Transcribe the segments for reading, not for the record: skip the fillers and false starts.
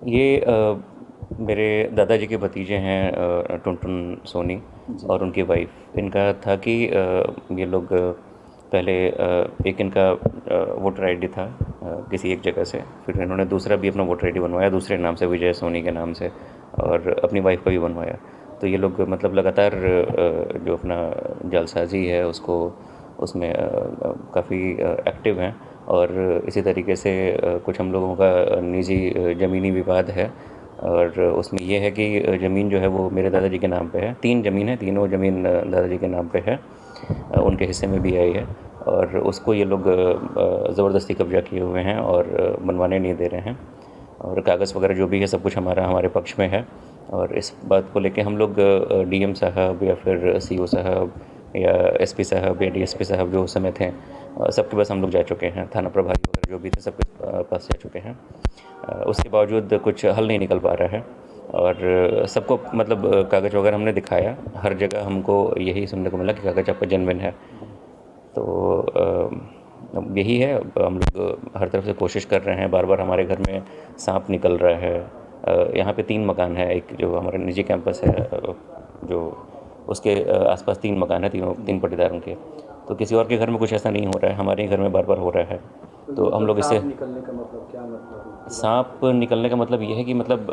ये मेरे दादाजी के भतीजे हैं, टुनटुन सोनी जी। और उनकी वाइफ। इनका था कि ये लोग पहले एक इनका वोटर आईडी था किसी एक जगह से, फिर इन्होंने दूसरा भी अपना वोटर आईडी बनवाया दूसरे नाम से, विजय सोनी के नाम से, और अपनी वाइफ का भी बनवाया। तो ये लोग मतलब लगातार जो अपना जालसाजी है उसको उसमें काफ़ी एक्टिव हैं। और इसी तरीके से कुछ हम लोगों का निजी ज़मीनी विवाद है, और उसमें ये है कि ज़मीन जो है वो मेरे दादाजी के नाम पे है। 3 ज़मीन है, तीनों ज़मीन दादाजी के नाम पे है, उनके हिस्से में भी आई है। और उसको ये लोग ज़बरदस्ती कब्जा किए हुए हैं और बनवाने नहीं दे रहे हैं। और कागज़ वगैरह जो भी है सब कुछ हमारे पक्ष में है। और इस बात को लेके हम लोग डीएम साहब या फिर सीओ साहब या एसपी साहब या डीएसपी साहब जो उस समय थे, सबके पास हम लोग जा चुके हैं। थाना प्रभारी वगैरह जो भी थे सबके पास जा चुके हैं। उसके बावजूद कुछ हल नहीं निकल पा रहा है। और सबको मतलब कागज़ वगैरह हमने दिखाया, हर जगह हमको यही सुनने को मिला कि कागज़ आपका जेन्युइन है। तो अब यही है, अब हम लोग हर तरफ से कोशिश कर रहे हैं। बार बार हमारे घर में सांप निकल रहा है। यहाँ पे 3 मकान है, एक जो हमारा निजी कैंपस है जो उसके आसपास 3 मकान है, तीनों 3 पट्टीदारों के। तो किसी और के घर में कुछ ऐसा नहीं हो रहा है, हमारे ही घर में बार बार हो रहा है। तो हम लोग इससे सांप निकलने का मतलब क्या मतलब पूरा? सांप निकलने का मतलब ये है कि मतलब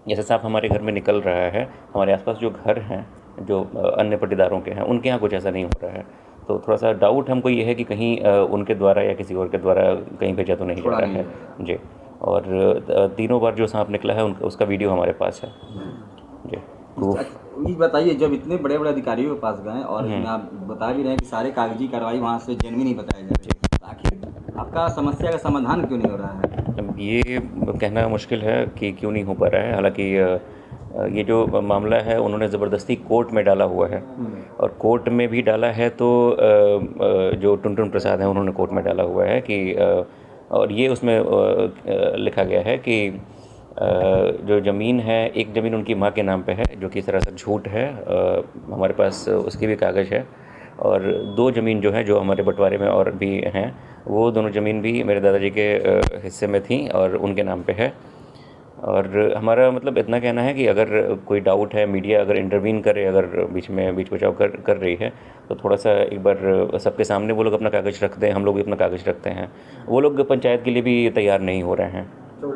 जैसे सांप हमारे घर में निकल रहा है, हमारे आसपास जो घर हैं जो अन्य पट्टीदारों के हैं उनके यहाँ कुछ ऐसा नहीं हो रहा है। तो थोड़ा सा डाउट हमको ये है कि कहीं उनके द्वारा या किसी और के द्वारा कहीं भेजा तो नहीं जा छोड़ा रहा नहीं है। है। जी। और तीनों बार जो सांप निकला है उसका वीडियो हमारे पास है। जी। प्रूफ। ये बताइए, जब इतने बड़े बड़े अधिकारियों के पास गए और इसमें हम्म। आप बता भी रहे हैं कि सारे कागजी कार्रवाई वहाँ से जेन्युइन ही बताई जा रही है, तो आखिर आपका समस्या का समाधान क्यों नहीं हो रहा है? अब ये कहना मुश्किल है कि क्यों नहीं हो पा रहा है। हालांकि ये जो मामला है उन्होंने ज़बरदस्ती कोर्ट में डाला हुआ है, और कोर्ट में भी डाला है तो जो टुनटुन प्रसाद हैं उन्होंने कोर्ट में डाला हुआ है कि और ये उसमें लिखा गया है कि जो ज़मीन है, एक ज़मीन उनकी माँ के नाम पे है जो कि सरासर झूठ है। हमारे पास उसकी भी कागज़ है। और 2 ज़मीन जो है जो हमारे बंटवारे में और भी हैं, वो दोनों ज़मीन भी मेरे दादाजी के हिस्से में थी और उनके नाम पे है। और हमारा मतलब इतना कहना है कि अगर कोई डाउट है, मीडिया अगर इंटरवीन करे, अगर बीच बचाव कर रही है, तो थोड़ा सा एक बार सबके सामने वो लोग अपना कागज़ रख दें, हम लोग भी अपना कागज़ रखते हैं। वो लोग पंचायत के लिए भी तैयार नहीं हो रहे हैं, तो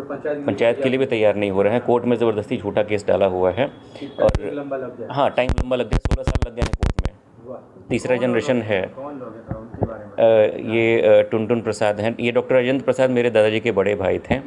पंचायत के लिए भी तैयार नहीं हो रहे हैं। कोर्ट में ज़बरदस्ती झूठा केस डाला हुआ है। और लंबा लग जाए। हाँ, टाइम लंबा लग गया, 16 साल लग गए हैं कोर्ट में। वाह। तीसरा जनरेशन है। कौन लोग हैं उनके बारे में? ये टुनटुन प्रसाद हैं, ये डॉक्टर अजेंद्र प्रसाद मेरे दादाजी के बड़े भाई थे।